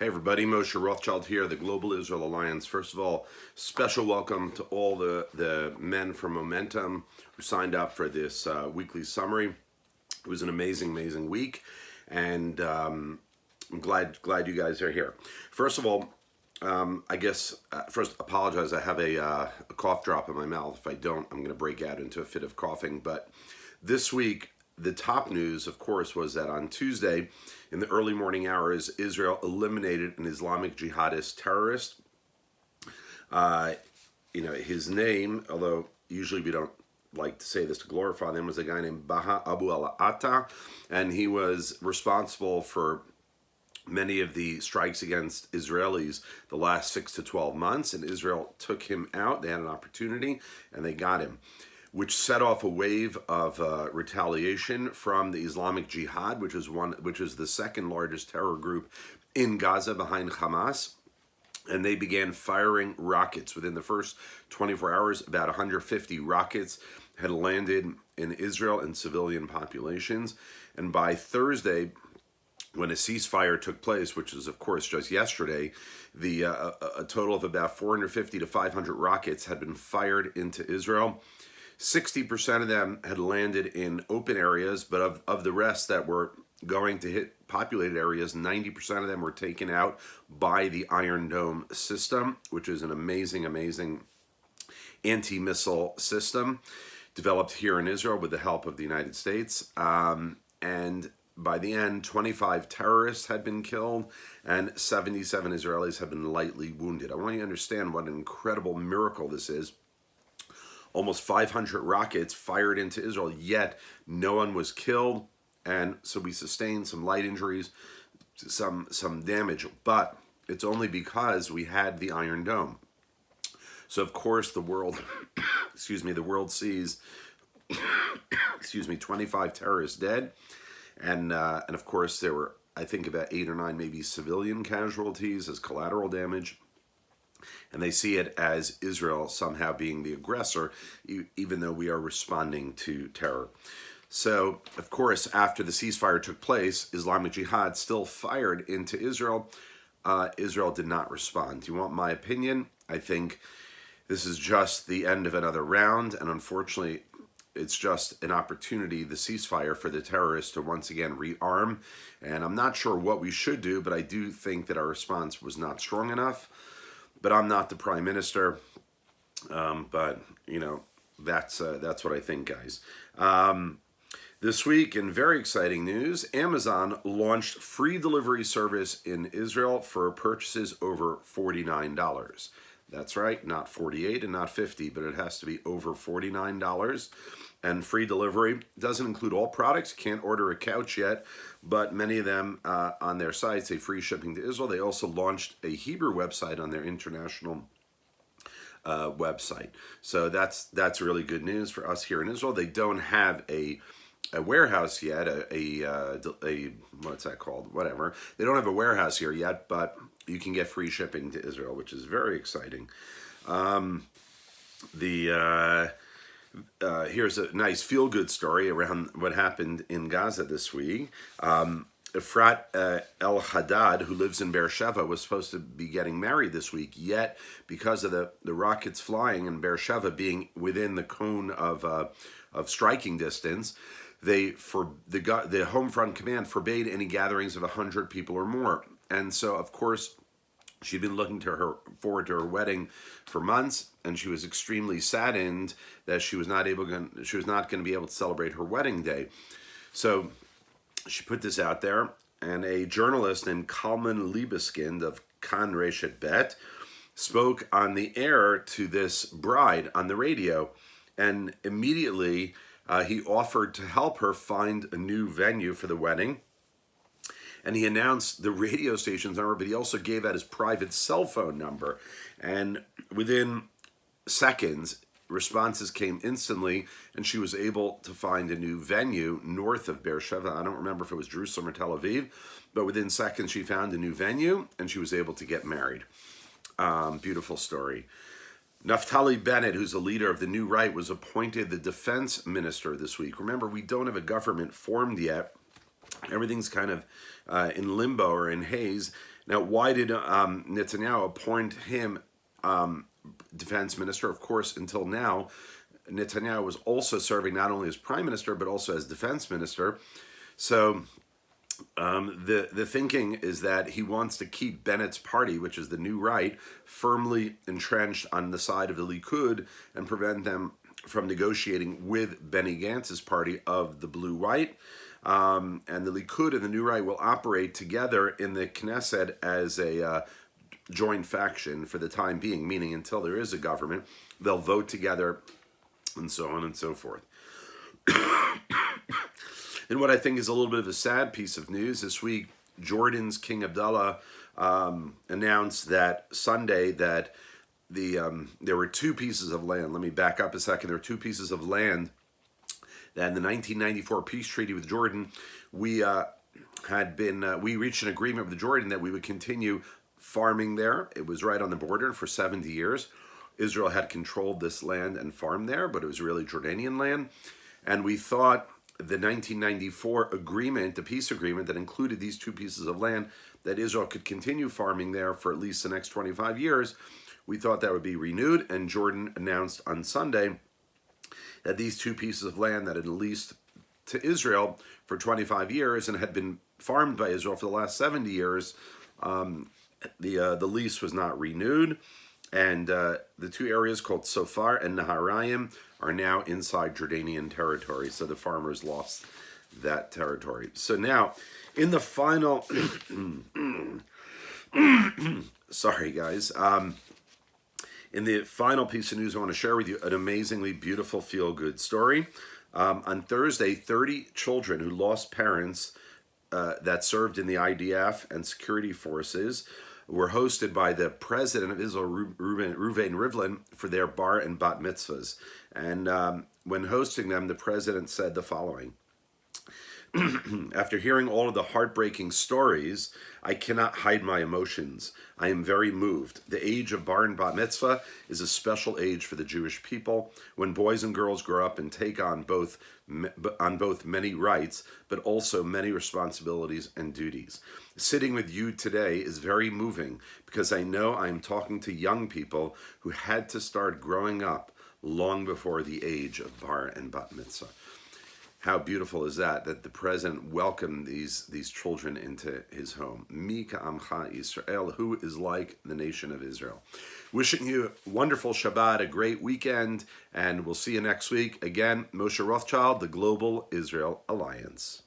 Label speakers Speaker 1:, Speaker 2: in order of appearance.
Speaker 1: Hey everybody, Moshe Rothschild here, the Global Israel Alliance. First of all, special welcome to all the men from Momentum who signed up for this weekly summary. It was an amazing week, and I'm glad you guys are here. First of all, I guess first apologize. I have a cough drop in my mouth. If I don't, I'm going to break out into a fit of coughing. But this week, the top news, of course, was that on Tuesday, in the early morning hours, Israel eliminated an Islamic jihadist terrorist. His name, although usually we don't like to say this to glorify them, was a guy named Baha Abu al-Atta, and he was responsible for many of the strikes against Israelis the last 6 to 12 months, and Israel took him out. They had an opportunity, and they got him, which set off a wave of retaliation from the Islamic Jihad, which is the second largest terror group in Gaza behind Hamas. And they began firing rockets. Within the first 24 hours, about 150 rockets had landed in Israel and civilian populations. And by Thursday, when a ceasefire took place, which is, of course, just yesterday, a total of about 450 to 500 rockets had been fired into Israel. 60% of them had landed in open areas, but of the rest that were going to hit populated areas, 90% of them were taken out by the Iron Dome system, which is an amazing anti-missile system developed here in Israel with the help of the United States. And by the end, 25 terrorists had been killed and 77 Israelis had been lightly wounded. I want you to understand what an incredible miracle this is. Almost 500 rockets fired into Israel, yet no one was killed, and so we sustained some light injuries, some damage, but it's only because we had the Iron Dome. So of course the world, the world sees, 25 terrorists dead, and of course there were, I think, about 8 or 9 maybe civilian casualties as collateral damage. And they see it as Israel somehow being the aggressor, even though we are responding to terror. So, of course, after the ceasefire took place, Islamic Jihad still fired into Israel. Israel did not respond. Do you want my opinion? I think this is just the end of another round, and unfortunately, it's just an opportunity, the ceasefire, for the terrorists to once again rearm. And I'm not sure what we should do, but I do think that our response was not strong enough. But I'm not the prime minister. But that's what I think, guys. This week, in very exciting news, Amazon launched free delivery service in Israel for purchases over $49. That's right, not 48 and not 50, but it has to be over $49. And free delivery doesn't include all products. Can't order a couch yet, but many of them on their site say free shipping to Israel. They also launched a Hebrew website on their international website. So that's really good news for us here in Israel. They don't have a warehouse yet, a what's that called? Whatever. They don't have a warehouse here yet, but you can get free shipping to Israel, which is very exciting. Here's a nice feel-good story around what happened in Gaza this week. Efrat El-Haddad, who lives in Beersheba, was supposed to be getting married this week, yet because of the rockets flying and Beersheba being within the cone of striking distance, the Home Front Command forbade any gatherings of 100 people or more. And so, of course, she'd been looking forward to her wedding for months, and she was extremely saddened that she was not going to be able to celebrate her wedding day. So she put this out there, and a journalist named Kalman Liebeskind of Kan Reshet Bet spoke on the air to this bride on the radio, and immediately he offered to help her find a new venue for the wedding. And he announced the radio station's number, but he also gave out his private cell phone number. And within seconds, responses came instantly, and she was able to find a new venue north of Beersheba. I don't remember if it was Jerusalem or Tel Aviv, but within seconds she found a new venue, and she was able to get married. Beautiful story. Naftali Bennett, who's the leader of the New Right, was appointed the defense minister this week. Remember, we don't have a government formed yet. Everything's kind of in limbo or in haze. Now, why did Netanyahu appoint him defense minister? Of course, until now, Netanyahu was also serving not only as prime minister, but also as defense minister. So the thinking is that he wants to keep Bennett's party, which is the New Right, firmly entrenched on the side of the Likud and prevent them from negotiating with Benny Gantz's party of the Blue Right. And the Likud and the New Right will operate together in the Knesset as a joint faction for the time being, meaning until there is a government, they'll vote together and so on and so forth. And what I think is a little bit of a sad piece of news this week, Jordan's King Abdullah announced that Sunday that there were two pieces of land. Let me back up a second. There were two pieces of land that in the 1994 peace treaty with Jordan, we reached an agreement with Jordan that we would continue farming there. It was right on the border for 70 years. Israel had controlled this land and farmed there, but it was really Jordanian land. And we thought the 1994 agreement, the peace agreement that included these two pieces of land, that Israel could continue farming there for at least the next 25 years. We thought that would be renewed, and Jordan announced on Sunday that these two pieces of land that had leased to Israel for 25 years and had been farmed by Israel for the last 70 years, the lease was not renewed. And the two areas called Sofar and Naharayim are now inside Jordanian territory. So the farmers lost that territory. So now, in the final, sorry guys, in the final piece of news, I want to share with you an amazingly beautiful feel-good story. On Thursday, 30 children who lost parents that served in the IDF and security forces were hosted by the president of Israel, Reuven Rivlin, for their bar and bat mitzvahs. And when hosting them, the president said the following: after hearing all of the heartbreaking stories, I cannot hide my emotions. I am very moved. The age of bar and bat mitzvah is a special age for the Jewish people, when boys and girls grow up and take on both many rights, but also many responsibilities and duties. Sitting with you today is very moving because I know I am talking to young people who had to start growing up long before the age of bar and bat mitzvah. How beautiful is that the president welcomed these children into his home. Mi ka'amcha Yisrael, who is like the nation of Israel. Wishing you a wonderful Shabbat, a great weekend, and we'll see you next week. Again, Moshe Rothschild, the Global Israel Alliance.